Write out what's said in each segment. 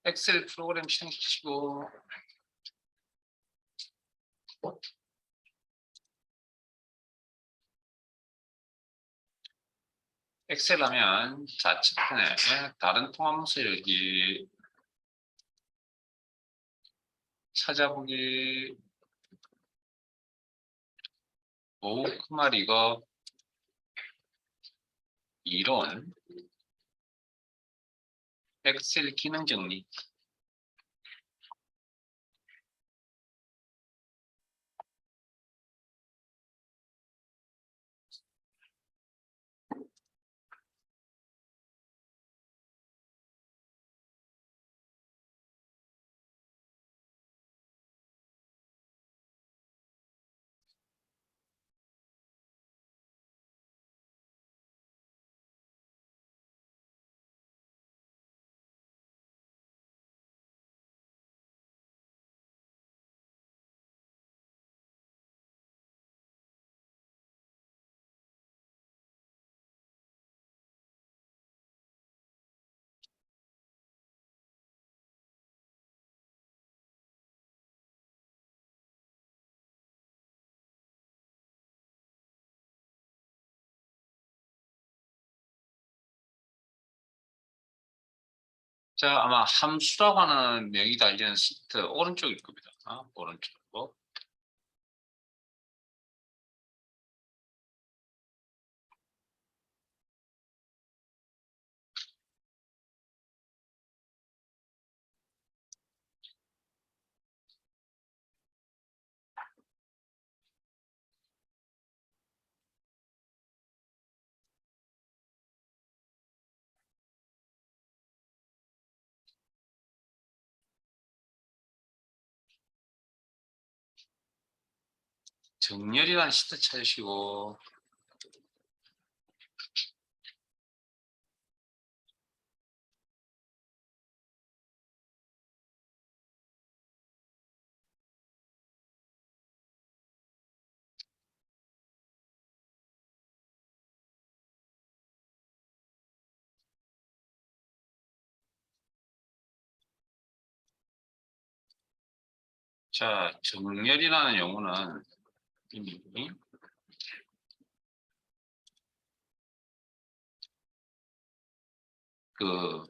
엑셀 프로그램 실행시키고 엑셀 하면 좌측편에 다른 통합문서 열기, 찾아보기, 오크말 이거, 이론, 엑셀 기능 정리. 자, 아마 함수라고 하는 명이 달리는 시트 오른쪽일 겁니다. 오른쪽으로. 정렬이라는 시트 찾으시고, 자, 정렬이라는 용어는 이미 그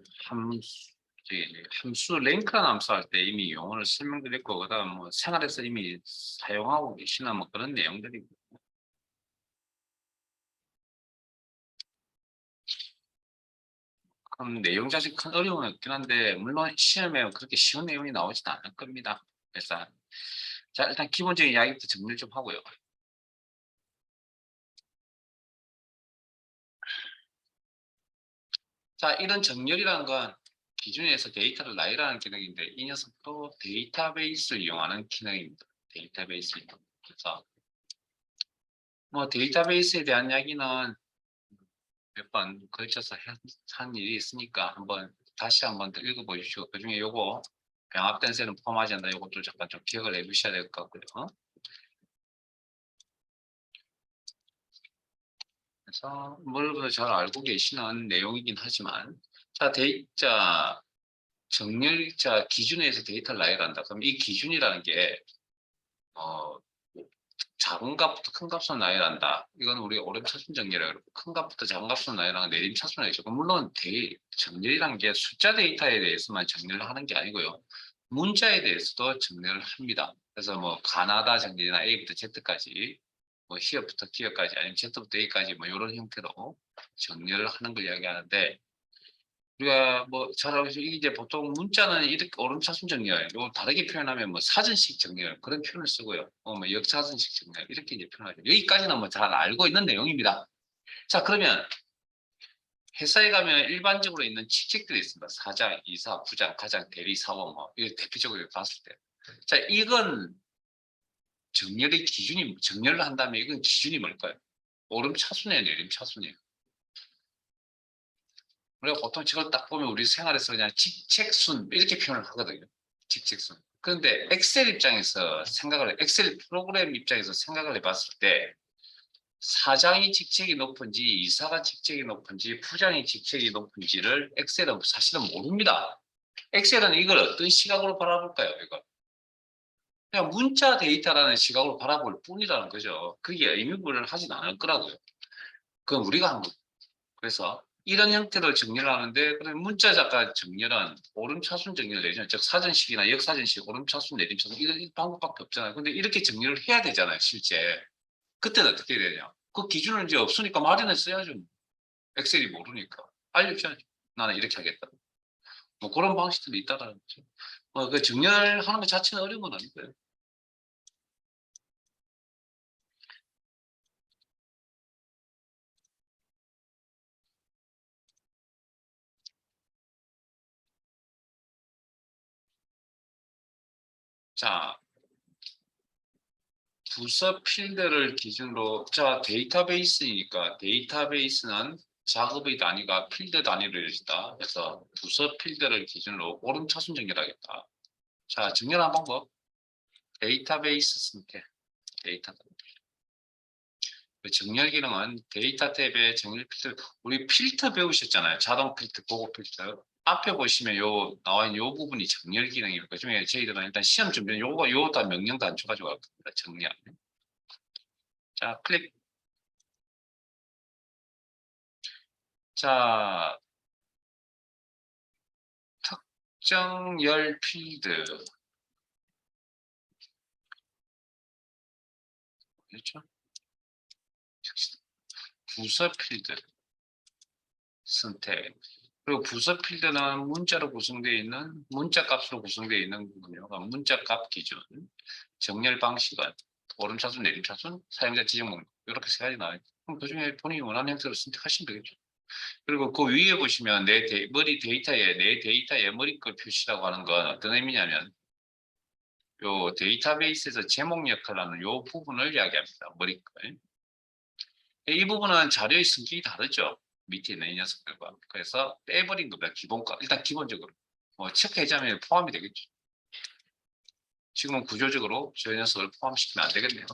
함수 랭크라는 함수 할 때 이미 용어를 설명드렸고, 그다음 뭐 생활에서 이미 사용하고 계시나 뭐 그런 내용들이고. 그럼 내용 자체 큰 어려움은 없긴 한데, 물론 시험에 그렇게 쉬운 내용이 나오지는 않을 겁니다. 그래서 자, 일단 기본적인 이야기부터 정리를 좀 하고요. 자, 이런 정렬이라는 건 기준에서 데이터를 나열하는 기능인데, 이 녀석도 데이터베이스를 이용하는 기능입니다. 데이터베이스. 그래서 뭐 데이터베이스에 대한 이야기는 몇 번 걸쳐서 한 일이 있으니까 다시 한번 더 읽어보십시오. 그 중에 요거 병합된 셀은 포함하지 않는다. 요것도 잠깐 좀 기억을 해두셔야 될 것 같고요. 그래서 뭘 잘 알고 계시는 내용이긴 하지만, 자, 정렬자 기준에서 데이터를 나열한다. 그럼 이 기준이라는 게 작은 값부터 큰 값으로 나열한다. 이건 우리 오름차순 정렬이라고 그러고, 큰 값부터 작은 값으로 나열하는 내림차순 정렬이죠. 물론 정렬이라는 게 숫자 데이터에 대해서만 정렬을 하는 게 아니고요. 문자에 대해서도 정렬을 합니다. 그래서 뭐 가나다 정렬이나 A부터 Z까지, 뭐 히어부터 기어까지, 아니면 Z부터 A까지 뭐 이런 형태로 정렬을 하는 걸 이야기하는데, 우리가 뭐 잘 알고 이게 이제 보통 문자는 이렇게 오름차순 정렬, 요 다르게 표현하면 뭐 사전식 정렬 그런 표현을 쓰고요. 뭐 역사전식 정렬 이렇게 이제 표현하죠. 여기까지는 뭐 잘 알고 있는 내용입니다. 자, 그러면 회사에 가면 일반적으로 있는 직책들이 있습니다. 사장, 이사, 부장, 과장, 대리, 사원, 뭐 이거 대표적으로 봤을 때, 자, 이건 정렬을 한다면 이건 기준이 뭘까요? 오름차순이에요, 내림차순이에요? 우리가 보통 저걸 딱 보면 우리 생활에서 그냥 직책순 이렇게 표현을 하거든요. 직책순. 그런데 엑셀 프로그램 입장에서 생각을 해봤을 때, 사장이 직책이 높은지 이사가 직책이 높은지 부장이 직책이 높은지를 엑셀은 사실은 모릅니다. 엑셀은 이걸 어떤 시각으로 바라볼까요? 이거 그냥 문자 데이터라는 시각으로 바라볼 뿐이라는 거죠. 그게 의미부여를 하진 않을 거라고요. 그건 우리가 한 거. 그래서 이런 형태로 정리를 하는데 그럼 문자 작가 정렬은 오름차순 정렬 내지는 즉 사전식이나 역사전식 오름차순 내림차순 이런 방법밖에 없잖아요. 근데 이렇게 정리를 해야 되잖아요. 실제. 그때는 어떻게 되냐. 그 기준은 이제 없으니까 마련해 써야죠. 엑셀이 모르니까. 알려줘야죠. 나는 이렇게 하겠다. 뭐 그런 방식들이 있다라는 거죠. 그 정렬하는 것 자체는 어려운 건 아니고요. 자, 부서 필드를 기준으로 자 데이터베이스이니까 데이터베이스는 작업의 단위가 필드 단위로 이루어진다. 그래서 부서 필드를 기준으로 오름차순 정렬하겠다. 자, 정렬한 방법 데이터베이스 선택 데이터 그 정렬 기능은 데이터 탭에 정렬 필터 우리 필터 배우셨잖아요. 자동 필터, 보고 필터 앞에 보시면 요 나와 있는 요 부분이 정렬 기능이에요. 그중에 저희들은 일단 시험 준비는 요거 다 명령 단초 가지고 갈 겁니다. 정렬. 자, 클릭. 자, 특정열 필드. 그렇죠? 부서 필드 선택. 그리고 부서 필드는 문자로 구성되어 있는 문자 값으로 구성되어 있는 거군요. 문자 값 기준, 정렬 방식은 오름차순, 내림차순, 사용자 지정 목록 이렇게 세 가지 나와요. 그럼 그중에 본인이 원하는 형태로 선택하시면 되겠죠. 그리고 그 위에 보시면 머리 데이터에 내 데이터에 머리 걸 표시라고 하는 건 어떤 의미냐면 요 데이터베이스에서 제목 역할을 하는 요 부분을 이야기합니다. 머리 걸. 이 부분은 자료의 성격이 다르죠. 밑에 있는 이 녀석들과. 그래서 빼버린 겁니다. 기본값. 일단 기본적으로. 뭐 체크해자면 포함이 되겠죠. 지금은 구조적으로 저 녀석을 포함시키면 안 되겠네요.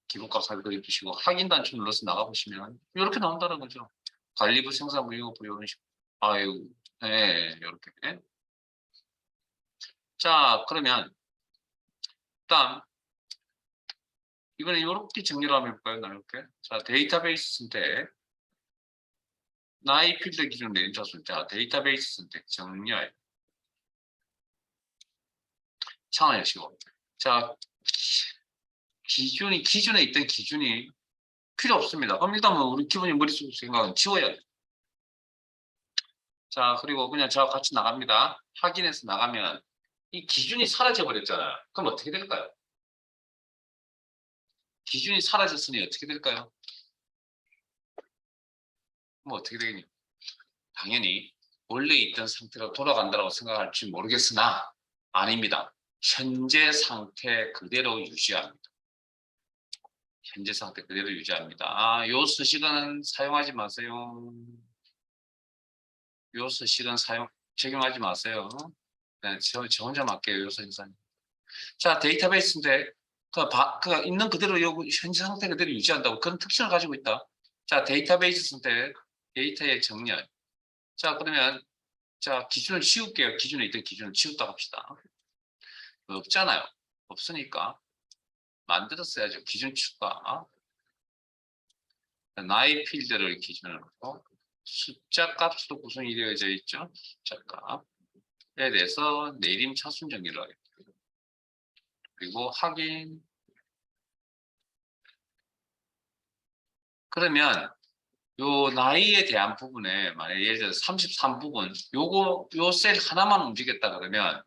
기본값 살펴 주시고 확인 단추 눌러서 나가보시면 이렇게 나온다는 거죠. 관리부 생산부 영업부 이런 식으로. 아유, 네, 이렇게. 자, 그러면 일단 이번에 이렇게 정리를 한번 해볼까요? 나 이렇게. 자, 데이터베이스 선택. 나의 필드 기준 내림차 숫자 데이터베이스 선택 정렬 창하시고 자 기준에 있던 기준이 필요 없습니다. 그럼 일단 뭐 우리 기본이 머릿속 생각은 지워야 돼. 자 그리고 그냥 저와 같이 나갑니다. 확인해서 나가면 이 기준이 사라져 버렸잖아요. 그럼 어떻게 될까요? 기준이 사라졌으니 어떻게 될까요? 뭐 어떻게 되겠니? 당연히 원래 있던 상태로 돌아간다고 생각할지 모르겠으나 아닙니다. 현재 상태 그대로 유지합니다. 현재 상태 그대로 유지합니다. 요 서식은 사용하지 마세요. 요 서식은 적용하지 마세요. 네, 저 혼자 맡게요. 요 서식은. 자, 데이터베이스인데 그 있는 그대로 요 현재 상태 그대로 유지한다고 그런 특징을 가지고 있다. 자, 데이터베이스 선택, 데이터의 정렬. 자, 그러면 자 기준을 지울게요. 기준에 있던 기준을 지웠다 합시다. 없잖아요. 없으니까 만들었어야죠. 기준 추가. 나의 필드를 기준으로 숫자 값으로 구성이 되어져 있죠. 숫자 값에 대해서 내림 차순 정리를 하겠습니다. 그리고 확인. 그러면 요 나이에 대한 부분에 만약 예를 들어 33 부분 요 셀 하나만 움직였다 그러면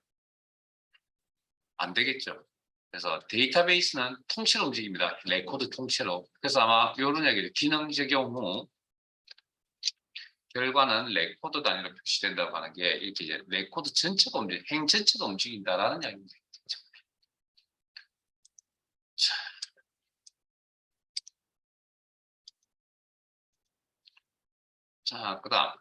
안 되겠죠. 그래서 데이터베이스는 통째로 움직입니다. 레코드 통째로. 그래서 아마 이런 이야기를 기능 적용 후 결과는 레코드 단위로 표시된다고 하는 게 이렇게 이제 레코드 전체가 행 전체가 움직인다라는 이야기입니다. 자, 그다음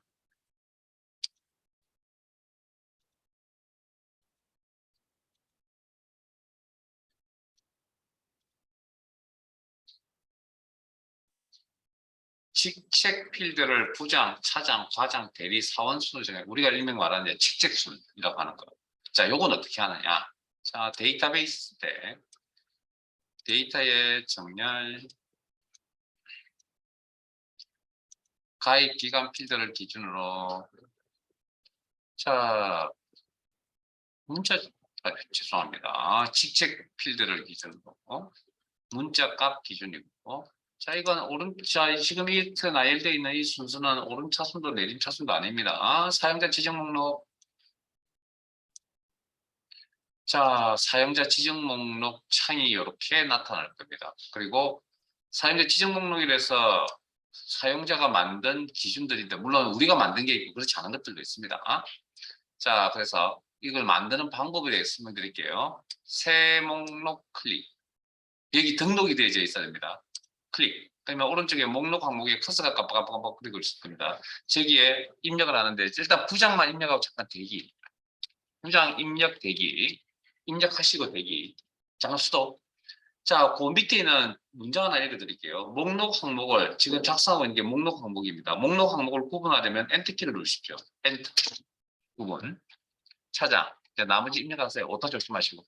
직책 필드를 부장, 차장, 과장, 대리, 사원 순으로 정해. 우리가 일명 말하는 직책순이라고 하는 거. 자, 요건 어떻게 하느냐? 자, 데이터베이스 때 데이터의 정렬, 가입 기간 필드를 기준으로 자, 문자 죄송합니다. 직책 필드를 기준으로 문자 값 기준이고 자, 이건 자, 지금 이 나열되어 있는 이 순서는 오름차순도 내림차순도 아닙니다. 사용자 지정 목록. 자, 사용자 지정 목록 창이 이렇게 나타날 겁니다. 그리고 사용자 지정 목록이라서 사용자가 만든 기준들인데, 물론 우리가 만든 게 있고 그렇지 않은 것들도 있습니다. 자, 그래서 이걸 만드는 방법에 대해서 설명드릴게요. 새 목록 클릭. 여기 등록이 되어 있어야 됩니다. 클릭. 그러면 오른쪽에 목록 항목에 커서가 깜빡깜빡 그리고 있을 겁니다. 저기에 입력을 하는데 일단 부장만 입력하고 잠깐 대기. 부장 입력 대기. 입력하시고 대기. 잠깐 수도. 자, 그 밑에 있는 문제 하나 읽어드릴게요. 목록 항목을 지금 작성하고 있는 게 목록 항목입니다. 목록 항목을 구분하려면 엔터키를 누르십시오. 엔터. 구분. 차장. 이제 나머지 입력하세요. 오타 조심하시고.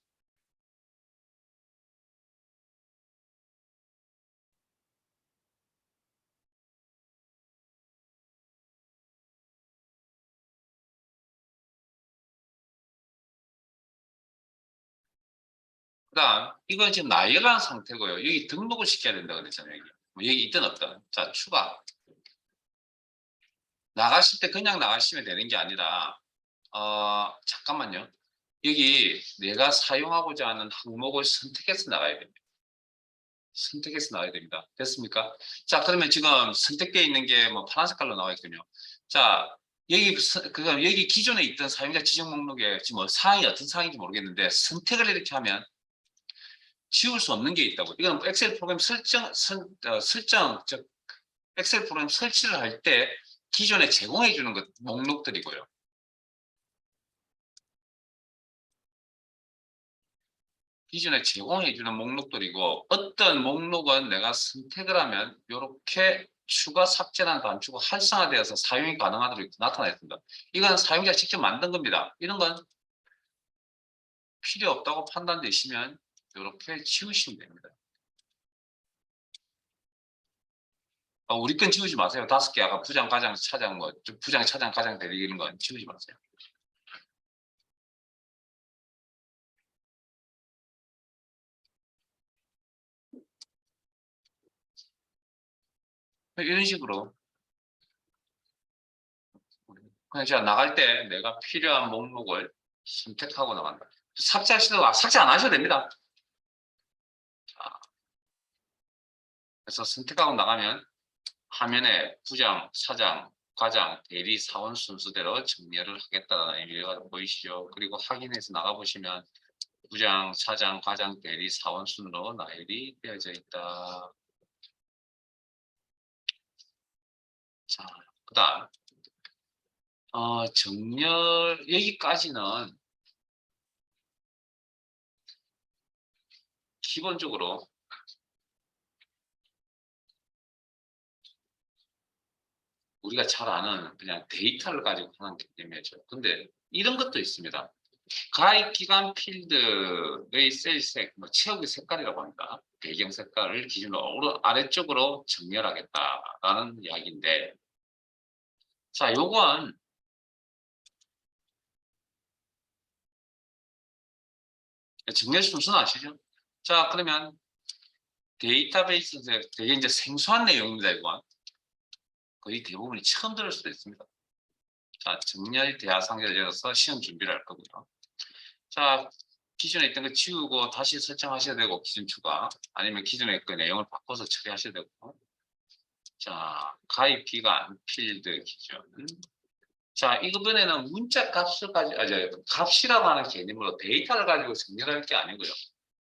그다음 이건 지금 나열한 상태고요. 여기 등록을 시켜야 된다 그랬잖아요. 여기 있든 없든. 자, 추가. 나가실 때 그냥 나가시면 되는 게 아니라 잠깐만요. 여기 내가 사용하고자 하는 항목을 선택해서 나가야 됩니다. 선택해서 나가야 됩니다. 됐습니까? 자, 그러면 지금 선택되어 있는 게 뭐 파란 색깔로 나와 있군요. 자, 여기 기존에 있던 사용자 지정 목록에 지금 사항이 어떤 사항인지 모르겠는데 선택을 이렇게 하면 지울 수 없는 게 있다고. 이건 엑셀 프로그램 설정, 즉 엑셀 프로그램 설치를 할 때 기존에 제공해 주는 것 목록들이고요. 기존에 제공해 주는 목록들이고 어떤 목록은 내가 선택을 하면 이렇게 추가 삭제란 단추가 활성화되어서 사용이 가능하도록 나타났습니다. 이건 사용자 직접 만든 겁니다. 이런 건 필요 없다고 판단되시면 이렇게 지우시면 됩니다. 우리 건 지우지 마세요. 5개 아까 부장, 과장, 차장 뭐 부장, 차장, 과장 대리 이런 건 지우지 마세요. 이런 식으로 그냥 제가 나갈 때 내가 필요한 목록을 선택하고 나간다. 삭제하시다가 삭제 안 하셔도 됩니다. 자, 그래서 선택하고 나가면 화면에 부장, 차장, 과장, 대리, 사원 순서대로 정렬을 하겠다는 의미가 보이시죠? 그리고 확인해서 나가보시면 부장, 차장, 과장, 대리, 사원 순으로 나열이 되어져 있다. 자, 그 다음 정렬 여기까지는 기본적으로 우리가 잘 아는 그냥 데이터를 가지고 하는 개념이죠. 근데 이런 것도 있습니다. 가입 기간 필드의 셀색, 뭐 채우기 색깔이라고 합니다. 배경 색깔을 기준으로 아래쪽으로 정렬하겠다라는 이야기인데, 자, 요건 정렬 순서는 아시죠? 자, 그러면 데이터베이스에서 되게 이제 생소한 내용입니다, 이건. 거의 대부분이 처음 들을 수도 있습니다. 자, 정렬 대화 상자를 열어서 시험 준비를 할 거고요. 자, 기존에 있던 거 지우고 다시 설정하셔야 되고, 기준 추가. 아니면 기존에 그 내용을 바꿔서 처리하셔야 되고. 자, 가입 기간 필드 기준. 자, 이번에는 문자 값을 가지고, 값이라고 하는 개념으로 데이터를 가지고 정렬할 게 아니고요.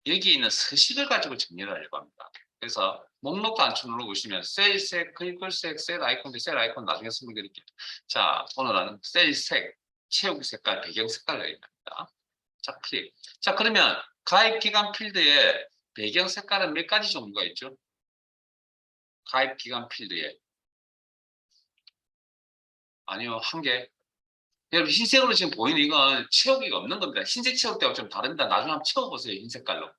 여기 있는 서식을 가지고 정렬하려고 합니다. 그래서 목록 단추 눌러보시면 셀색, 글꼴색, 셀 아이콘, 셀 아이콘 나중에 설명드릴게요. 자, 오늘은 셀색, 채우기 색깔, 배경 색깔을 얘기합니다. 자, 클릭. 자, 그러면 가입 기간 필드에 배경 색깔은 몇 가지 종류가 있죠? 가입 기간 필드에 아니요, 한 개. 여러분, 흰색으로 지금 보이는 이건 채우기가 없는 겁니다. 흰색 채울 때하고 좀 다릅니다. 나중에 한번 채워보세요, 흰 색깔로.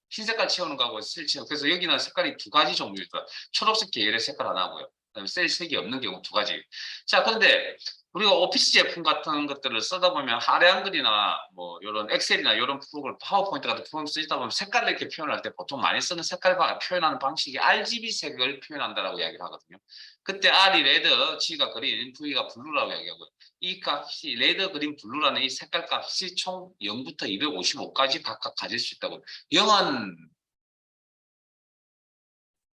흰 색깔 채우는 거하고 셀 채우. 그래서 여기는 색깔이 두 가지 종류 있다. 초록색 계열의 색깔 하나 하고요. 그다음에 셀 색이 없는 경우 두 가지. 자, 그런데 우리가 오피스 제품 같은 것들을 쓰다 보면 하레안글이나 뭐 이런 엑셀이나 이런 프로그램, 파워포인트 같은 프로그램 쓰다 보면 색깔을 이렇게 표현할 때 보통 많이 쓰는 색깔 표현하는 방식이 RGB 색을 표현한다라고 이야기를 하거든요. 그때 R이 레드, G가 그린, V가 블루라고 이야기하고요. 이 값이 레드, 그린, 블루라는 이 색깔 값이 총 0부터 255까지 각각 가질 수 있다고. 0은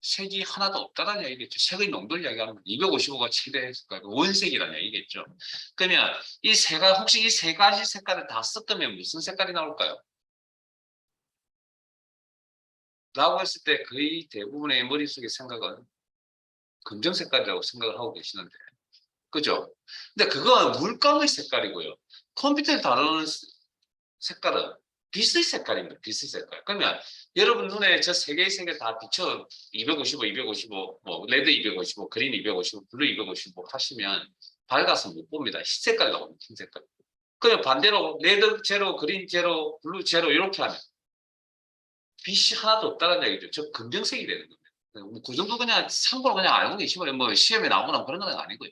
색이 하나도 없다는 얘기겠죠. 색의 농도를 이야기하는 255가 최대 원색이라는 얘기겠죠. 그러면 이 혹시 이 세 가지 색깔을 다 섞으면 무슨 색깔이 나올까요? 라고 했을 때 거의 대부분의 머릿속의 생각은 검정 색깔이라고 생각을 하고 계시는데, 그죠? 근데 그건 물감의 색깔이고요. 컴퓨터에 다루는 색깔은 빛의 색깔입니다. 빛의 색깔. 그러면 여러분 눈에 저 세 개의 색을 다 비춰 255, 255, 뭐 레드 255, 그린 255, 블루 255 하시면 밝아서 못 봅니다. 흰색깔 나옵니다. 흰색깔. 그냥 반대로 레드 제로, 그린 제로, 블루 제로 이렇게 하면 빛이 하나도 없다는 얘기죠. 저 검정색이 되는 겁니다. 그 정도 그냥 참고로 그냥 알고 계시면 뭐 시험에 나오거나 그런 건 아니고요.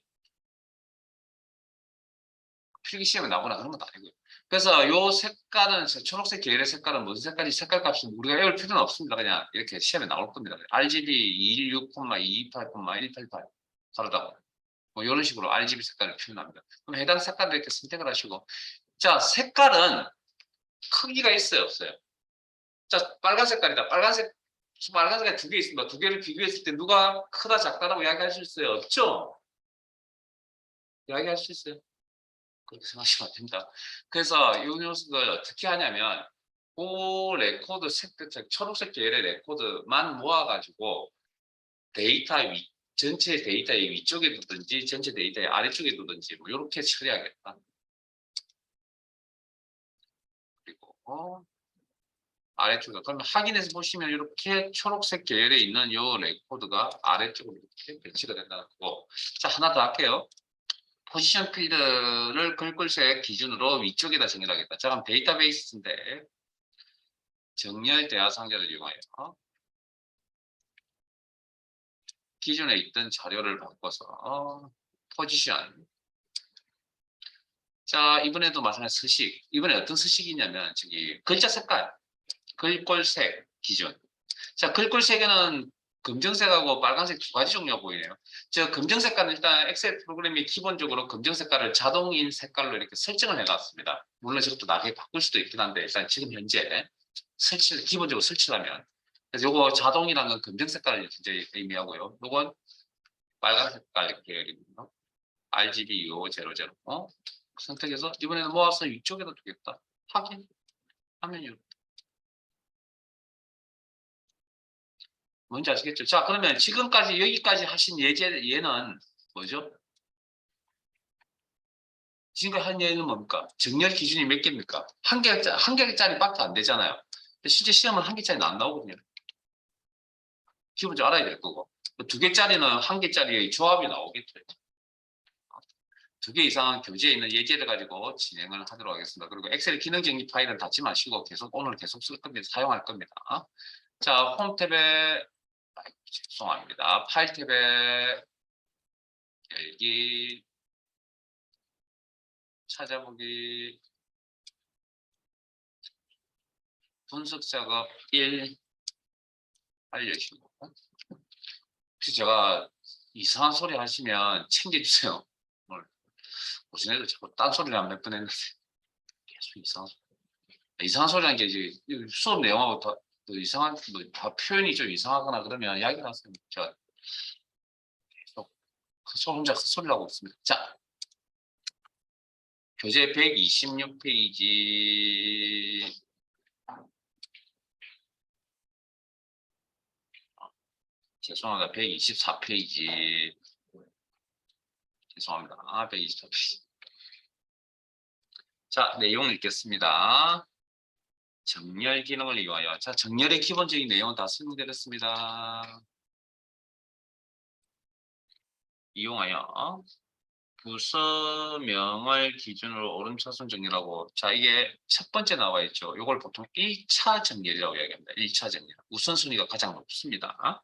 필기 시험에 나오거나 그런 것도 아니고요. 그래서 요 색깔은 초록색 계열의 색깔은 무슨 색깔이 색깔 값이 우리가 외울 필요는 없습니다. 그냥 이렇게 시험에 나올 겁니다. RGB 216, 228, 188 다르다고. 뭐 이런 식으로 RGB 색깔을 표현합니다. 그럼 해당 색깔을 이렇게 선택을 하시고, 자, 색깔은 크기가 있어요, 없어요? 자, 빨간 색깔이다. 빨간색이 두 개 있습니다. 두 개를 비교했을 때 누가 크다 작다라고 이야기할 수 있어요? 없죠? 이야기할 수 있어요? 그렇게 생각하시면 안 됩니다. 그래서 이 녀석을 어떻게 하냐면 그 레코드 초록색 계열의 레코드만 모아가지고 데이터 전체 데이터의 위쪽에 두든지 전체 데이터의 아래쪽에 두든지 뭐 이렇게 처리하겠다. 그리고 아래쪽에 그러면 확인해서 보시면 이렇게 초록색 계열에 있는 이 레코드가 아래쪽으로 이렇게 배치가 된다는 거고. 자, 하나 더 할게요. 포지션 필드를 글꼴색 기준으로 위쪽에다 정렬하겠다. 자, 그럼 데이터베이스인데 정렬 대화 상자를 이용하여 기존에 있던 자료를 바꿔서 포지션. 자, 이번에도 마찬가지 서식. 이번에 어떤 서식이냐면 저기 글자 색깔, 글꼴색 기준. 자, 글꼴색에는 검정색하고 빨간색 두 가지 종류가 보이네요. 저 검정 색깔은 일단 엑셀 프로그램이 기본적으로 검정 색깔을 자동인 색깔로 이렇게 설정을 해놨습니다. 물론 저것도 나중에 바꿀 수도 있긴 한데 일단 지금 현재 기본적으로 설치를 하면. 그래서 요거 자동이라는 건 검정 색깔을 이제 의미하고요. 요건 빨간 색깔 계열이거든요. RGB 2500 선택해서 이번에는 모아서 위쪽에다 두겠다. 확인 하면 뭔지 아시겠죠? 자, 그러면 지금까지 여기까지 하신 얘는 뭐죠? 지금까지 한 얘는 뭡니까? 정렬 기준이 몇 개입니까? 한 개짜리밖에 안 되잖아요. 실제 시험은 한 개짜리는 안 나오거든요. 기본적으로 알아야 될 거고. 두 개짜리는 한 개짜리의 조합이 나오겠죠. 두 개 이상 교재에 있는 예제를 가지고 진행을 하도록 하겠습니다. 그리고 엑셀 기능 정리 파일은 닫지 마시고 오늘 계속 쓸 겁니다. 사용할 겁니다. 자, 홈 탭에 죄송합니다. 파일 탭에 열기, 찾아보기, 분석 작업 1 알려주시고 혹시 제가 이상한 소리 하시면 챙겨주세요. 오늘 오신애도 자꾸 딴소리를 한 몇 번 했는데 계속 이상한 소리라는 게 이제 수업 내용하고 더 이상한 다 표현이 좀 이상하거나 그러면 이야기를 하세요. 제가 계속 혼자 소리를 하고 있습니다. 자, 교재 126페이지 죄송합니다. 124페이지 죄송합니다. 124페이지 자, 내용 읽겠습니다. 정렬 기능을 이용하여 자, 정렬의 기본적인 내용은 다 설명드렸습니다. 이용하여 부서명을 기준으로 오름차순 정렬하고, 자, 이게 첫 번째 나와 있죠. 이걸 보통 1차 정렬이라고 이야기합니다. 1차 정렬. 우선순위가 가장 높습니다.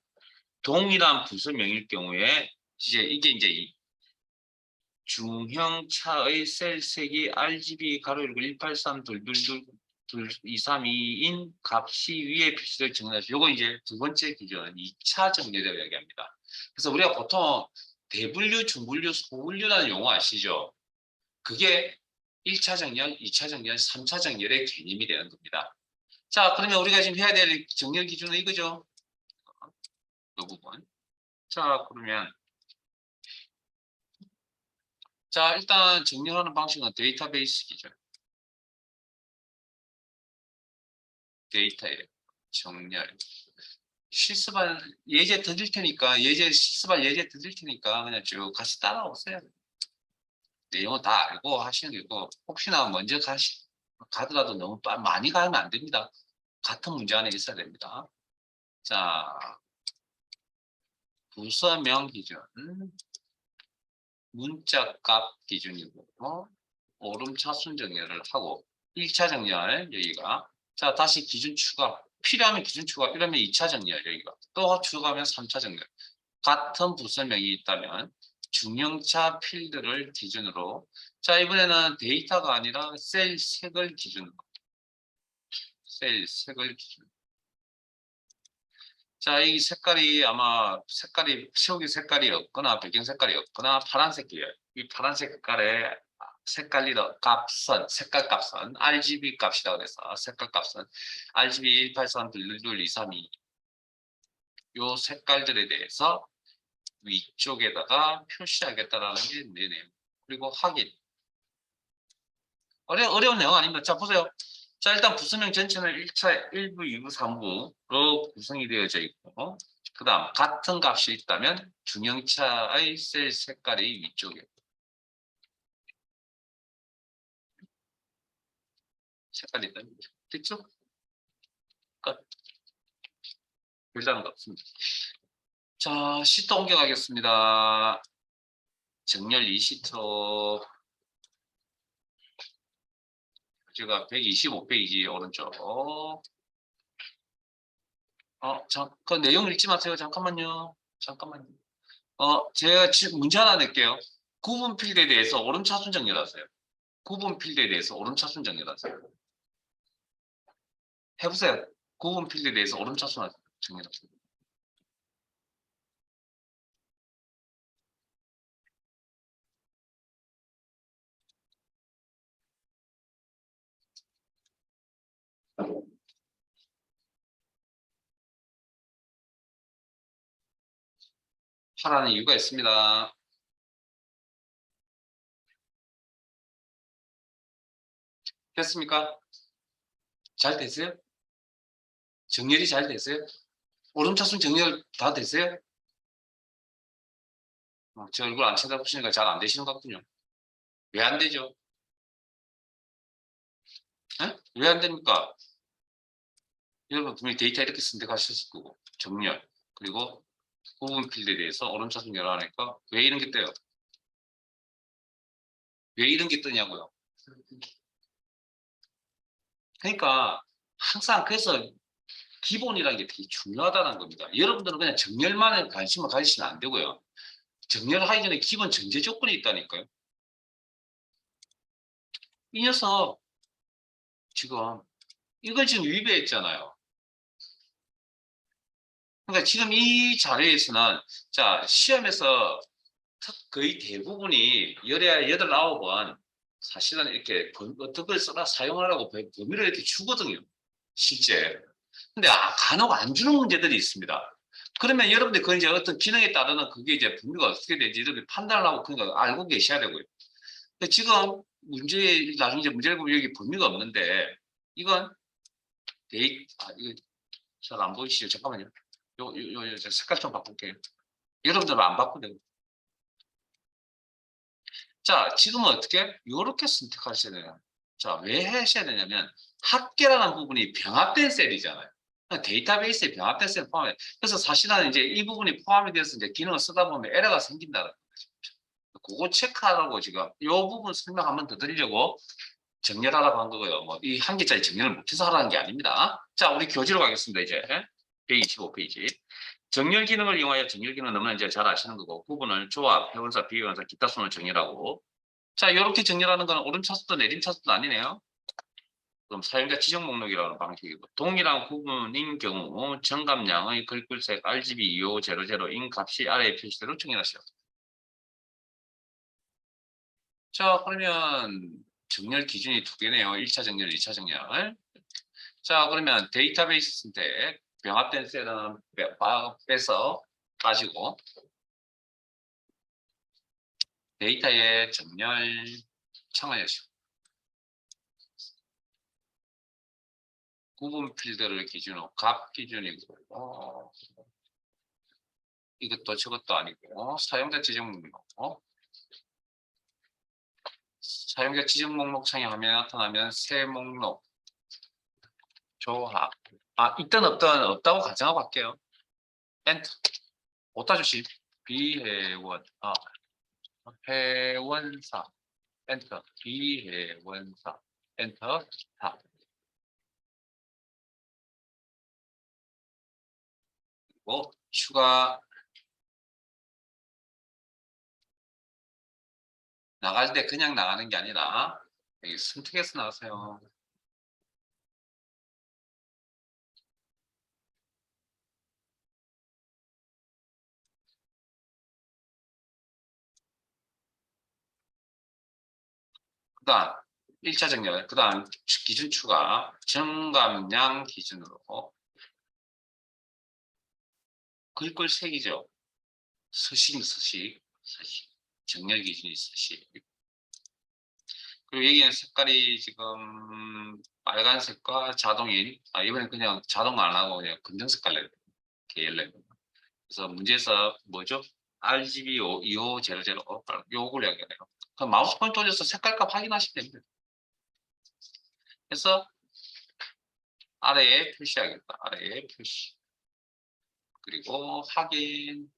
동일한 부서명일 경우에 이게 이제 중형차의 셀 색이 RGB 가로 열고 1832232인 값이 위에 표시될 정렬하시. 요거 이제 두 번째 기준 2차 정렬이라고 이야기합니다. 그래서 우리가 보통 대분류, 중분류, 소분류라는 용어 아시죠? 그게 1차 정렬, 2차 정렬, 3차 정렬의 개념이 되는 겁니다. 자, 그러면 우리가 지금 해야 될 정렬 기준은 이거죠. 이 부분. 자, 그러면 자, 일단 정렬하는 방식은 데이터베이스 기준. 데이터에 정렬. 실습할 예제 드릴 테니까 실습할 예제 드릴 테니까 그냥 쭉 같이 따라오세요. 내용은 다 알고 하시는 게 있고, 혹시나 먼저 가더라도 너무 많이 가면 안 됩니다. 같은 문제 안에 있어야 됩니다. 자, 부서명 기준, 문자값 기준이고, 오름차순 정렬을 하고, 1차 정렬 여기가, 자, 다시 기준 추가, 필요하면 기준 추가, 필요하면 2차 정렬 여기가, 또 추가하면 3차 정렬. 같은 부서명이 있다면 중형차 필드를 기준으로, 자, 이번에는 데이터가 아니라 셀 색을 기준으로, 셀 색을 기준으로. 자, 이 색깔이 아마 시오기 색깔이 없거나 배경 색깔이 없거나 파란색 계열, 이 파란색 색깔의 색깔 값은 RGB 값이라고 해서 색깔 값은 RGB 1832232, 요 색깔들에 대해서 위쪽에다가 표시하겠다라는 게 내내요. 그리고 확인. 어려운 내용 아닙니다. 자, 보세요. 자, 일단 부서명 전체는 1차 1부, 2부, 3부로 구성이 되어져 있고, 그 다음 같은 값이 있다면 중형차의 셀 색깔이 위쪽에. 색깔이 있다면 됐죠? 끝. 별다른 거 없습니다. 자, 시트 옮겨가겠습니다. 정렬 2시트로 제가 125페이지 오른쪽. 그 내용 읽지 마세요. 잠깐만요. 제가 지금 문제 하나 낼게요. 구분 필드에 대해서 오름차순 정렬하세요. 구분 필드에 대해서 오름차순 정렬하세요. 해보세요. 구분 필드에 대해서 오름차순 정렬하세요. 하라는 이유가 있습니다. 됐습니까? 잘 됐어요? 정렬이 잘 됐어요? 오름차순 정렬 다 됐어요? 제 얼굴 안 쳐다보시니까 잘 안 되시는 것 같군요. 왜 안 되죠? 왜 안 됩니까? 여러분 분명히 데이터 이렇게 선택하셨을 거고, 정렬, 그리고 구분 필드에 대해서 오름차순 정렬하니까 왜 이런 게 떠요? 왜 이런 게 뜨냐고요? 그러니까 항상 그래서 기본이라는 게 되게 중요하다는 겁니다. 여러분들은 그냥 정렬만에 관심을 가지시면 안 되고요. 정렬하기 전에 기본 전제 조건이 있다니까요. 이 녀석 지금 이걸 지금 위배했잖아요. 그러니까 지금 이 자료에서는 자 시험에서 거의 대부분이 여덟 아홉 번 사실은 이렇게 어떤 걸 써라 사용하라고 범위를 이렇게 주거든요. 실제. 근데 간혹 안 주는 문제들이 있습니다. 그러면 여러분들 그 이제 어떤 기능에 따르는 그게 이제 범위가 어떻게 되는지 이렇게 판단을 하고 그러니까 알고 계셔야 되고요. 근데 지금 나중에 이제 문제를 보면 여기 범위가 없는데 이건 이거 잘 안 보이시죠? 잠깐만요. 요 색깔 좀 바꿀게요. 여러분들은 안 바꾸네요. 자, 지금은 어떻게? 이렇게 선택하셔야 돼요. 자, 왜 하셔야 되냐면 합계라는 부분이 병합된 셀이잖아요. 데이터베이스에 병합된 셀 포함해. 그래서 사실은 이제 이 부분이 포함이 돼서 이제 기능을 쓰다 보면 에러가 생긴다는 거죠. 그거 체크하라고 지금 이 부분 설명 한 번 더 드리려고 정렬하라고 한 거고요. 뭐 이 한 개짜리 정렬을 못해서 하라는 게 아닙니다. 자, 우리 교재로 가겠습니다. 이제 125페이지. 정렬 기능을 이용하여 정렬 기능 너무나 이제 잘 아시는 거고 구분을 조합, 회원사, 비회원사, 기타 순을 정렬하고 자, 이렇게 정렬하는 거는 오름 차수도 내림 차수도 아니네요. 그럼 사용자 지정 목록이라는 방식이고 동일한 구분인 경우 정감량의 글꼴색 RGB 2500인 값이 아래 표시대로 정렬하시오. 자, 그러면 정렬 기준이 두 개네요. 1차 정렬, 2차 정렬. 자, 그러면 데이터베이스 선택, 병합된 셀은 빼서 빠지고 데이터의 정렬 창을 여시고 구분 필드를 기준으로 값 기준이고 이것도 저것도 아니고 사용자 지정 목록 사용자 지정 목록 창에 화면에 나타나면 새 목록 조합 있든 없든 없다고 가정하고 할게요. 엔터 오타 주시 비회원 회원사 엔터 비회원사 엔터 다 그리고 추가 나갈 때 그냥 나가는 게 아니라 여기 선택해서 나가세요. 그 다음 1차 정렬 그 다음 기준 추가 정감량 기준으로 글꼴 색이죠. 서식 정렬 기준이 서식 그리고 여기는 색깔이 지금 빨간색과 자동인 이번엔 그냥 자동 안 하고 그냥 검정 색깔 내 계열로 그래서 문제에서 뭐죠? RGB 2500 요걸 이야기하네요. 그럼 마우스 포인터 올려서 색깔값 확인하시면 됩니다. 그래서 아래에 표시하겠다. 아래에 표시. 그리고 확인.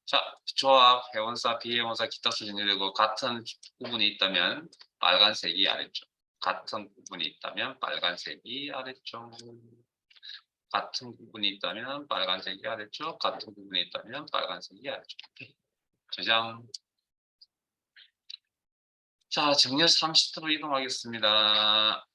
자, 조합, 회원사, 비회원사, 기타 수준이되고 같은 부분이 있다면 빨간색이 아래쪽. 같은 부분이 있다면 빨간색이 아래쪽. 같은 부분이 있다면 빨간색이 아래쪽. 같은 부분이 있다면 빨간색이 아래쪽. 오케이. 저장. 자, 정렬 30도로 이동하겠습니다.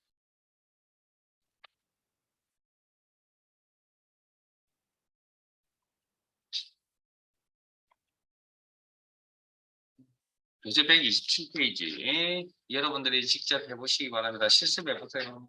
교재 127페이지. 여러분들이 직접 해보시기 바랍니다. 실습해보세요.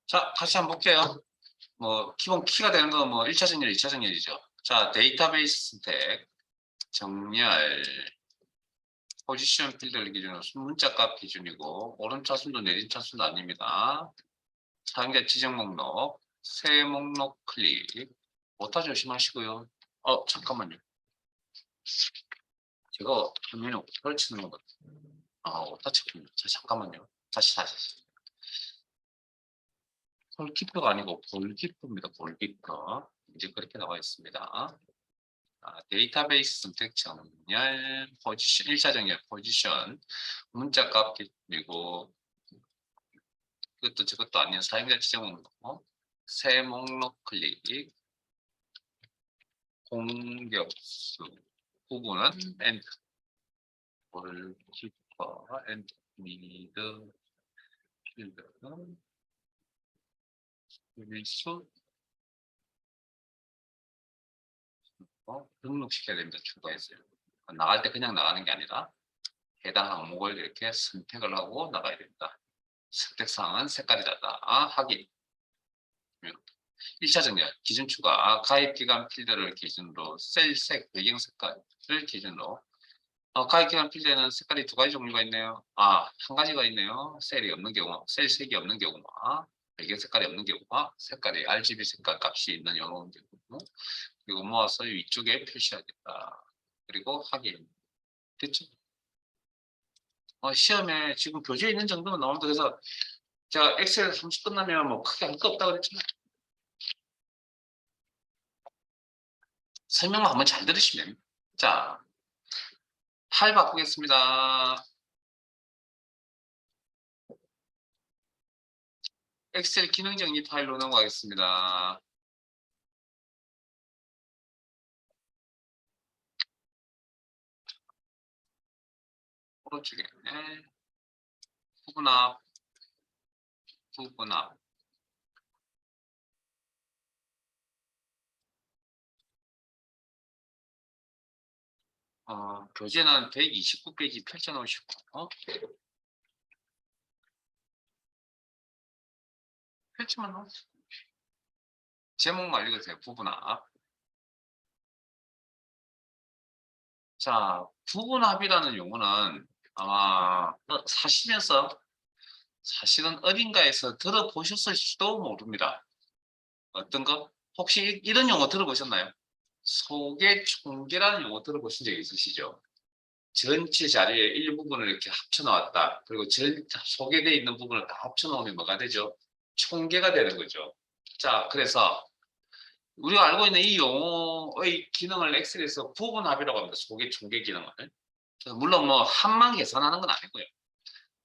자, 다시 한번 볼게요. 뭐 기본 키가 되는 건 뭐 1차 정렬, 2차 정렬이죠. 자, 데이터베이스 선택, 정렬, 포지션 필드를 기준으로 문자값 기준이고 오른차순도 내림차순도 아닙니다. 사용자 지정 목록, 새 목록 클릭. 오타 조심하시고요. 잠깐만요. 제가 화면에 오타를 치는 것 같아요. 오타 쳤군요. 자, 잠깐만요. 다시. 폴키퍼가 아니고 볼키퍼입니다. 볼키퍼. 이제 그렇게 나와 있습니다. 데이터베이스 선택 정렬, 포지션, 1차 정렬, 포지션, 문자값 기준이고, 이것도 저것도 아닌 사용자 지정 목록, 새 목록 클릭, 공격수, 부분은 엔드, 골키퍼, 엔드, 미드, 필드, 수비수, 등록시켜야 됩니다. 추가했어요. 나갈 때 그냥 나가는 게 아니라 해당 항목을 이렇게 선택을 하고 나가야 됩니다. 선택사항은 색깔이 다르다. 확인. 1차 정렬, 기준 추가, 가입기간 필드를 기준으로 셀색, 배경 색깔을 기준으로 가입기간 필드에는 색깔이 두 가지 종류가 있네요. 한 가지가 있네요. 셀이 없는 경우, 셀색이 없는 경우와 배경 색깔이 없는 경우와 색깔이 RGB 색깔 값이 있는 이런 경우 그리고 모아서 위쪽에 표시하겠다. 그리고 확인. 됐죠? 시험에 지금 교재에 있는 정도는 나오는데 그래서 제가 엑셀 30 끝나면 뭐 크게 할 거 없다고 그랬잖아요. 설명만 한번 잘 들으시면. 자, 8 바꾸겠습니다. 엑셀 기능 정리 파일로 넘어가겠습니다. 오른쪽에 후분합, 후분합. 교재는 129페이지 펼쳐놓으시고 펼치면 나오죠. 제목만 읽으세요. 부분합. 자, 부분합이라는 용어는 아마 사시면서 사실은 어딘가에서 들어보셨을지도 모릅니다. 어떤 거? 혹시 이런 용어 들어보셨나요? 소개 총계라는 용어 들어보신 적 있으시죠? 전체 자료의 일부분을 이렇게 합쳐 놓았다. 그리고 소개되어 있는 부분을 다 합쳐 놓으면 뭐가 되죠? 총계가 되는 거죠. 자, 그래서 우리가 알고 있는 이 용어의 기능을 엑셀에서 부분합이라고 합니다. 소개 총계 기능을. 물론 뭐 한만 계산하는 건 아니고요.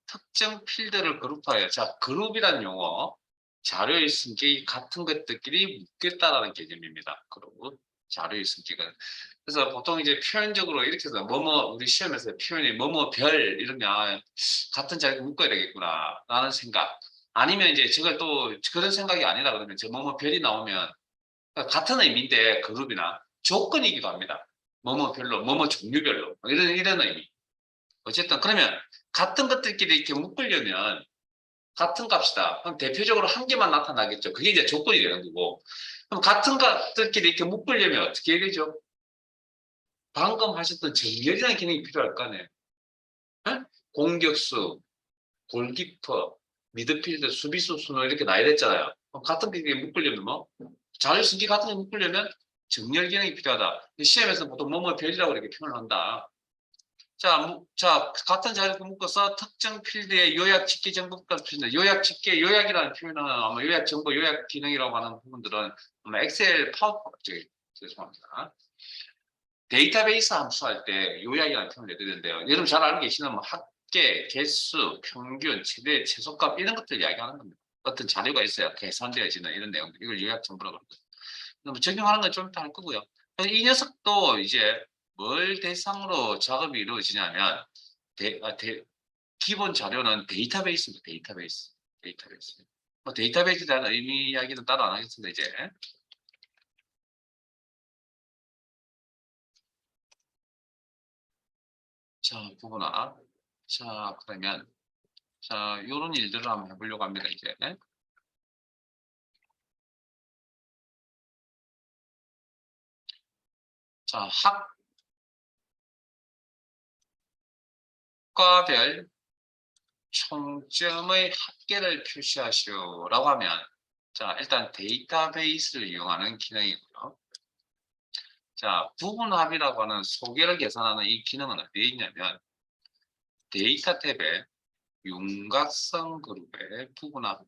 특정 필드를 그룹하여, 자, 그룹이라는 용어, 자료의 성격이 같은 것들끼리 묶였다라는 개념입니다. 그룹, 자료의 성격은. 그래서 보통 이제 표현적으로 이렇게 해서 우리 시험에서 표현이 별 이러면 같은 자리에 묶어야 되겠구나 라는 생각. 아니면 이제 저걸 또 그런 생각이 아니라 그러면 저 별이 나오면 같은 의미인데 그룹이나 조건이기도 합니다. 별로, 종류별로 이런 의미. 어쨌든 그러면 같은 것들끼리 이렇게 묶으려면 같은 값이다. 그럼 대표적으로 한 개만 나타나겠죠. 그게 이제 조건이 되는 거고. 그럼 같은 것들끼리 이렇게 묶으려면 어떻게 해야 되죠? 방금 하셨던 정렬이라는 기능이 필요할 거 아니에요. 공격수, 골키퍼, 미드필더, 수비수 순으로 이렇게 나야 됐잖아요. 같은 게 묶으려면 자료 sync 같은 게 묶으려면 정렬 기능이 필요하다. 시험에서 보통 별이라고 이렇게 표현을 한다. 자, 같은 자료를 묶어서 특정 필드의 요약 집계 정보까지 표현다. 요약 집계, 요약이라는 표현은 아마 요약 정보, 요약 기능이라고 하는 부분들은 아마 엑셀 죄송합니다. 데이터베이스 함수할 때 요약이라는 표현을 내드는데요. 여러분 잘 알고 계시는 합계, 개수, 평균, 최대, 최소값 이런 것들 이야기하는 겁니다. 어떤 자료가 있어야 계산되어지는 이런 내용들. 이걸 요약 정보라고 합니다. 적용하는 건 좀 이따 할 거고요. 이 녀석도 이제 뭘 대상으로 작업이 이루어지냐면 기본 자료는 데이터베이스입니다. 데이터베이스. 데이터베이스에 대한 의미 이야기는 따로 안 하겠습니다. 이제 자, 부분화. 자, 그러면 자, 요런 일들을 한번 해보려고 합니다. 이제 자, 학과별 총점의 합계를 표시하시오라고 하면, 자, 일단 데이터베이스를 이용하는 기능이고요. 자, 부분합이라고 하는 소개를 계산하는 이 기능은 어디에 있냐면, 데이터 탭에 윤곽선 그룹의 부분합,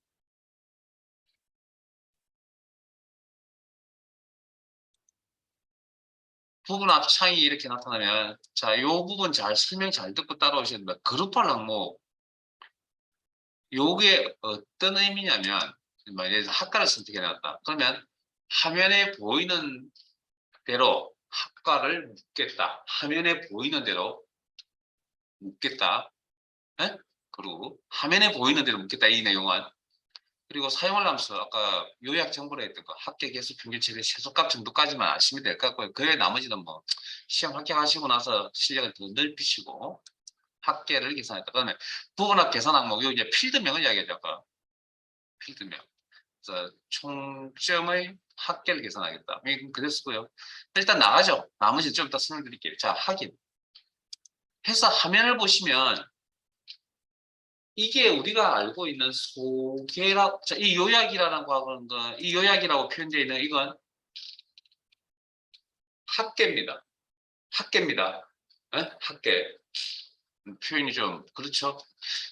부분합 창이 이렇게 나타나면, 자, 요 부분 잘 설명 잘 듣고 따라오셔야 됩니다. 그룹별 항목, 요게 어떤 의미냐면, 만약에 학과를 선택해놨다. 그러면 화면에 보이는 대로 학과를 묻겠다. 화면에 보이는 대로 묻겠다. 에? 그리고 화면에 보이는 대로 묻겠다. 이 내용은. 그리고 사용을 하면서 아까 요약 정보로 했던 거 합계 개수 평균 최대 최소값 정도까지만 아시면 될 것 같고요. 그에 나머지는 뭐 시험 합격하시고 나서 실력을 더 넓히시고 합계를 계산했다. 그다음에 부분합 계산 항목 요 이제 필드명을 이야기하죠. 아까 필드명. 그래서 총점의 합계를 계산하겠다. 그대로 쓰고요. 일단 나가죠. 나머지 좀 이따 설명드릴게요. 자, 확인. 해서 화면을 보시면 이게 우리가 알고 있는 소개라, 자, 이 요약이라는 거 하는 거, 이 요약이라고 표현되어 있는 이건 합계입니다. 합계입니다. 에? 합계. 표현이 좀 그렇죠.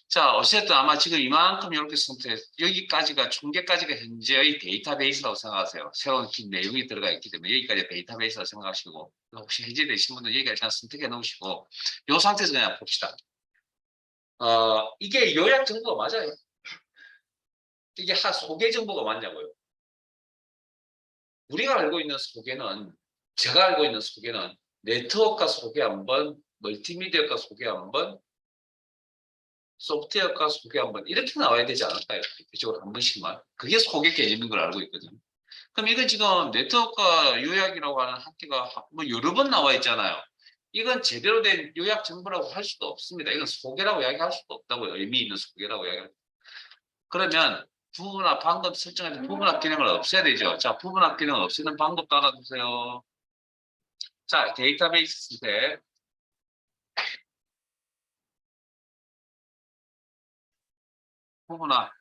자, 어쨌든 아마 지금 이만큼 이렇게 선택, 여기까지가 총계까지가 현재의 데이터베이스라고 생각하세요. 새로운 내용이 들어가 있기 때문에 여기까지 데이터베이스라고 생각하시고, 혹시 해제되신 분들 여기가 일단 선택해 놓으시고, 이 상태에서 그냥 봅시다. 이게 요약 정보가 맞아요. 이게 소개 정보가 맞냐고요. 우리가 알고 있는 소개는, 제가 알고 있는 소개는 네트워크가 소개 한 번, 멀티미디어가 소개 한 번, 소프트웨어가 소개 한 번, 이렇게 나와야 되지 않을까요? 대표적으로 한 번씩만. 그게 소개 개념인 걸 알고 있거든요. 그럼 이건 지금 네트워크가 요약이라고 하는 학기가 뭐 여러 번 나와 있잖아요. 이건 제대로 된 요약 정보라고 할 수도 없습니다. 이건 소개라고 이야기할 수도 없다고요. 의미 있는 소개라고 이야기할. 그러면 부분합 방금 설정할 때 부분합 기능을 없애야 되죠. 자, 부분합 기능을 없애는 방법 따라주세요. 자, 데이터베이스 때 부분합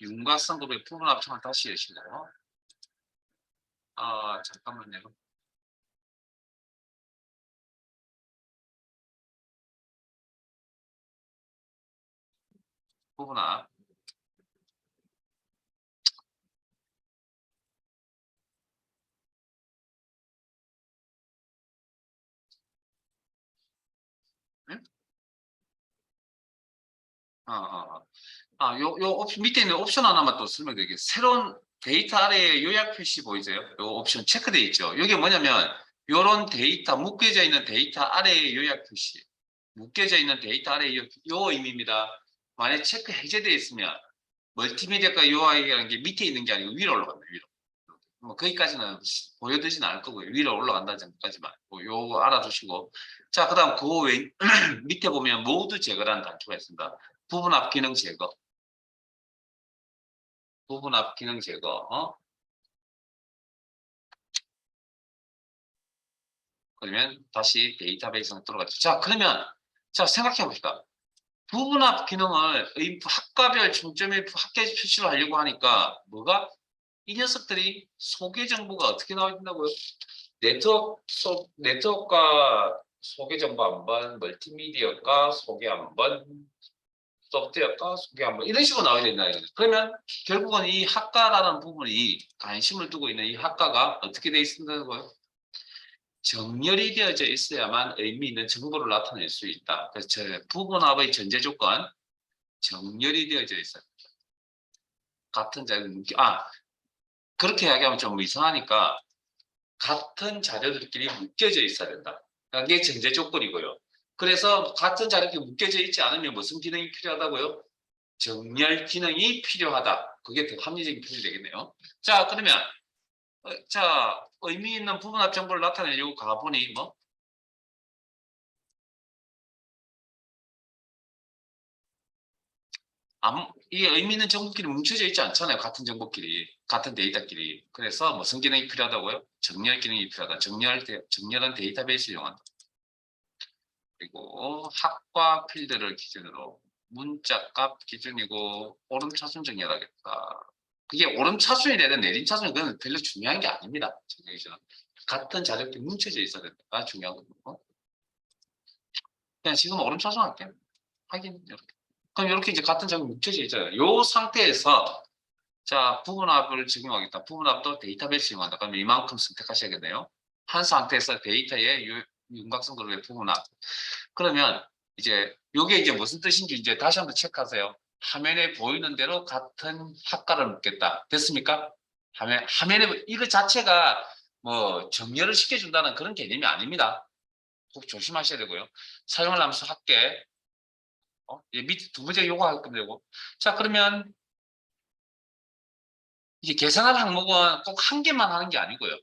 윤곽선 그룹의 부분합 창을 다시 여실래요? 잠깐만요. 부분합. 응? 어, 어, 어. 요 옵션, 밑에 있는 옵션 하나만 또 설명드릴게요. 새로운 데이터 아래에 요약 표시 보이세요? 요 옵션 체크되어 있죠. 이게 뭐냐면, 요런 데이터, 묶여져 있는 데이터 아래에 요약 표시. 묶여져 있는 데이터 아래에 요 의미입니다. 만약 체크 해제되어 있으면, 멀티미디어가 요약이라는 게 밑에 있는 게 아니고 위로 올라갑니다. 위로. 뭐 거기까지는 보여드리진 않을 거고요. 위로 올라간다는 정도까지만. 요 알아두시고. 자, 그 다음 그 밑에 보면 모두 제거라는 단추가 있습니다. 부분 앞 기능 제거. 부분 앞 기능 제거. 그러면 다시 데이터베이스로 들어가죠. 자, 그러면 자 생각해 봅시다. 부분 앞 기능을 학과별 중점의 학계 표시를 하려고 하니까 뭐가 이 녀석들이 소개 정보가 어떻게 나와 있다고요? 네트워크가 소개 정보 한 번, 멀티미디어가 소개 한 번, 소프트웨어가 소개 한 번, 이런 식으로 나와야 된다. 그러면 결국은 이 학과라는 부분이 관심을 두고 있는 이 학과가 어떻게 돼 있다는 거예요? 정렬이 되어져 있어야만 의미 있는 정보를 나타낼 수 있다. 그래서 부분합의 전제 조건, 정렬이 되어져 있어요. 같은 자료를 그렇게 이야기하면 좀 이상하니까 같은 자료들끼리 묶여져 있어야 된다. 그게 전제 조건이고요. 그래서 같은 자료끼리 묶여져 있지 않으면 무슨 기능이 필요하다고요? 정렬 기능이 필요하다. 그게 더 합리적인 표현이 되겠네요. 자, 그러면 자 의미 있는 부분합 정보를 나타내려고 가보니 뭐 이 의미 있는 정보끼리 뭉쳐져 있지 않잖아요. 같은 정보끼리. 같은 데이터끼리. 그래서 무슨 기능이 필요하다고요? 정렬 기능이 필요하다. 정렬은 데이터베이스를 이용한다. 그리고 학과 필드를 기준으로 문자값 기준이고 오름차순 정렬하겠다. 그게 오름차순이 되든 내림차순이 그건 별로 중요한 게 아닙니다. 같은 자료끼리 뭉쳐져 있어야 된다. 중요한 거고. 그냥 지금 오름차순 할게요. 하긴 이렇게. 그럼 이렇게 이제 같은 자료 뭉쳐져 있잖아요. 이 상태에서 자, 부분합을 적용하겠다. 부분합도 데이터베이스 이용한다. 그럼 이만큼 선택하셔야겠네요. 한 상태에서 데이터의 윤곽선 그룹의 부분합. 그러면 이제 이게 이제 무슨 뜻인지 이제 다시 한번 체크하세요. 화면에 보이는 대로 같은 학과를 묻겠다. 됐습니까? 화면에 이거 자체가 뭐 정렬을 시켜준다는 그런 개념이 아닙니다. 꼭 조심하셔야 되고요. 사용할 함수 학계. 밑에 두 번째 요거 할 건데 고 자, 그러면 이제 계산할 항목은 꼭 한 개만 하는 게 아니고요.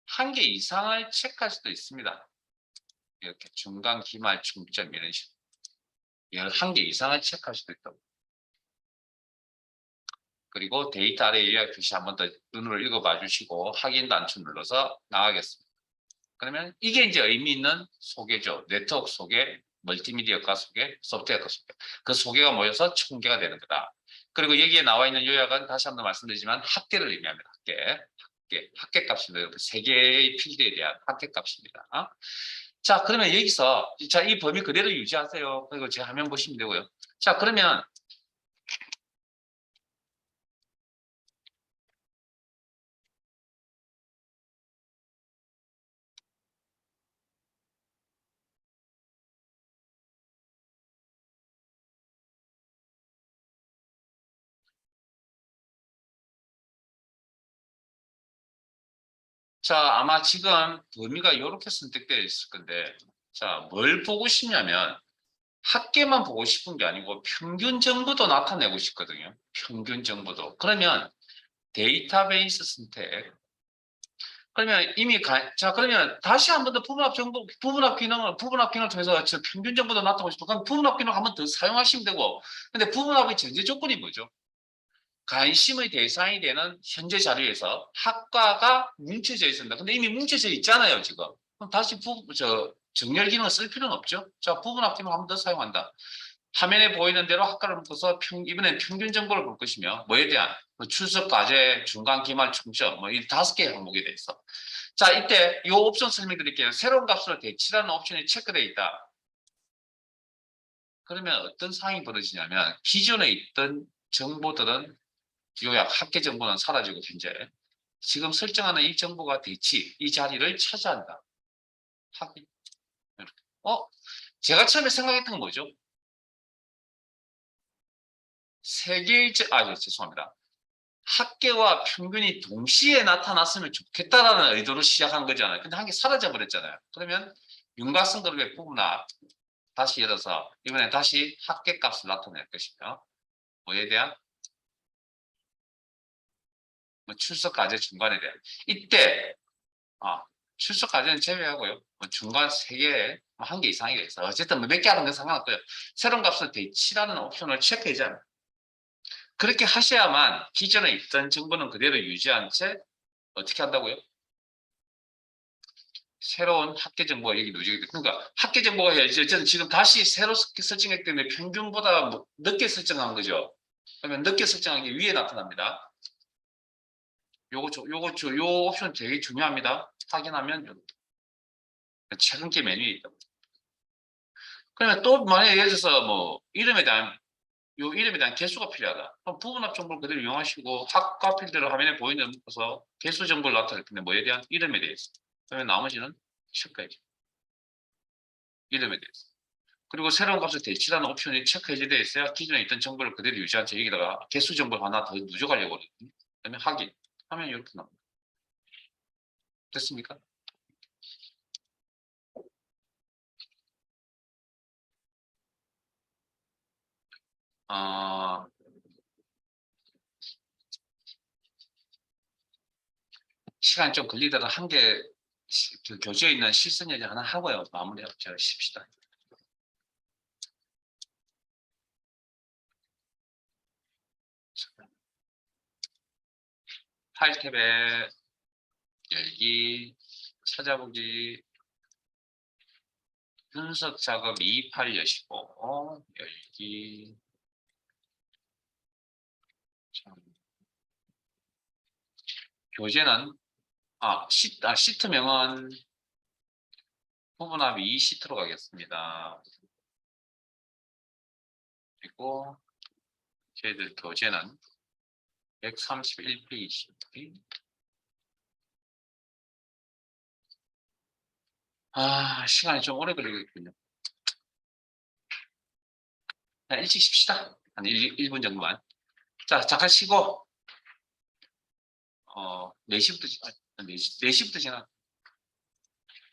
한 개 이상을 체크할 수도 있습니다. 이렇게 중간, 기말, 중점 이런 식으로. 한 개 이상을 체크할 수도 있다고. 그리고 데이터 아래 예약 표시 한 번 더 눈으로 읽어봐 주시고 확인 단추 눌러서 나가겠습니다. 그러면 이게 이제 의미 있는 소개죠. 네트워크 소개, 멀티미디어과 소개, 소프트웨어과 소개. 그 소개가 모여서 총계가 되는 거다. 그리고 여기에 나와 있는 요약은 다시 한번 말씀드리지만 합계를 의미합니다. 합계 값입니다. 세 개의 필드에 대한 합계 값입니다. 자, 그러면 여기서 자, 이 범위 그대로 유지하세요. 그리고 제 화면 보시면 되고요. 자, 그러면 자, 아마 지금 범위가 이렇게 선택되어 있을 건데, 자, 뭘 보고 싶냐면, 합계만 보고 싶은 게 아니고 평균 정보도 나타내고 싶거든요. 평균 정보도. 그러면 데이터베이스 선택. 그러면 자, 그러면 다시 한 번 더 부분합 기능을 통해서 저 평균 정보도 나타내고 싶어. 그럼 부분합 기능 한 번 더 사용하시면 되고, 근데 부분합의 전제 조건이 뭐죠? 관심의 대상이 되는 현재 자료에서 학과가 뭉쳐져 있습니다. 근데 이미 뭉쳐져 있잖아요, 지금. 그럼 다시 정렬 기능을 쓸 필요는 없죠. 자, 부분합 기능을 한 번 더 사용한다. 화면에 보이는 대로 학과를 묶어서 이번엔 평균 정보를 볼 것이며, 뭐에 대한 출석 과제, 중간, 기말, 총점, 뭐 이 5개의 항목에 대해서. 자, 이때 이 옵션 설명드릴게요. 새로운 값으로 대치라는 옵션이 체크되어 있다. 그러면 어떤 상황이 벌어지냐면 기존에 있던 정보들은 요약 학계 정보는 사라지고 현재 지금 설정하는 이 정보가 대치 이 자리를 차지한다. 어? 제가 처음에 생각했던 건 뭐죠? 세 개의 죄송합니다. 합계와 평균이 동시에 나타났으면 좋겠다라는 의도로 시작한 거잖아요. 근데 한 개 사라져 버렸잖아요. 그러면 윤곽선 그룹의 부분합 다시 열어서 이번에 다시 합계 값을 나타낼 것이며 뭐에 대한 출석 과제 중간에 대한 이때 출석 과제는 제외하고요. 중간 3개, 한 개 이상이 있어. 어쨌든 몇 개 하는 건 상관없고요. 새로운 값을 대치라는 옵션을 체크해줘요. 그렇게 하셔야만 기존에 있던 정보는 그대로 유지한 채 어떻게 한다고요? 새로운 학계 정보가 여기 누적이 그러니까 학계 정보가 저는 지금 다시 새로 설정했기 때문에 평균보다 늦게 설정한 거죠. 그러면 늦게 설정한 게 위에 나타납니다. 요 옵션 되게 중요합니다. 확인하면 최근계 메뉴에 있다. 그러면 또 만약에 예를 들어서 뭐 이름에 대한 개수가 필요하다. 그럼 부분합 정보를 그대로 이용하시고 학과 필드를 화면에 보이는 것서 개수 정보를 나타낼 텐데 뭐에 대한 이름에 대해서. 그러면 나머지는 체크해줘. 이름에 대해서. 그리고 새로운 값을 대치라는 옵션이 체크 해제되어 있어야 기존에 있던 정보를 그대로 유지한 채 여기다가 개수 정보를 하나 더 누적하려고 하거든요. 그다음에 확인 하면 이렇게 나옵니다. 됐습니까? 어, 시간이 좀 걸리더라도 한 개 그 교재에 있는 실습 예제 하나 하고요. 마무리하고 제가 쉽시다. 파일 탭에 열기, 찾아보기, 분석 작업 2 파일 여시고, 열기. 자, 교재는, 시트명은 부분합이 2 시트로 가겠습니다. 그리고 저희들 교재는 131페이지. 시간이 좀 오래 걸리겠군요. 그냥 일찍 쉽시다. 한 1분 정도만. 자, 잠깐 쉬고, 4시부터, 4시부터 지나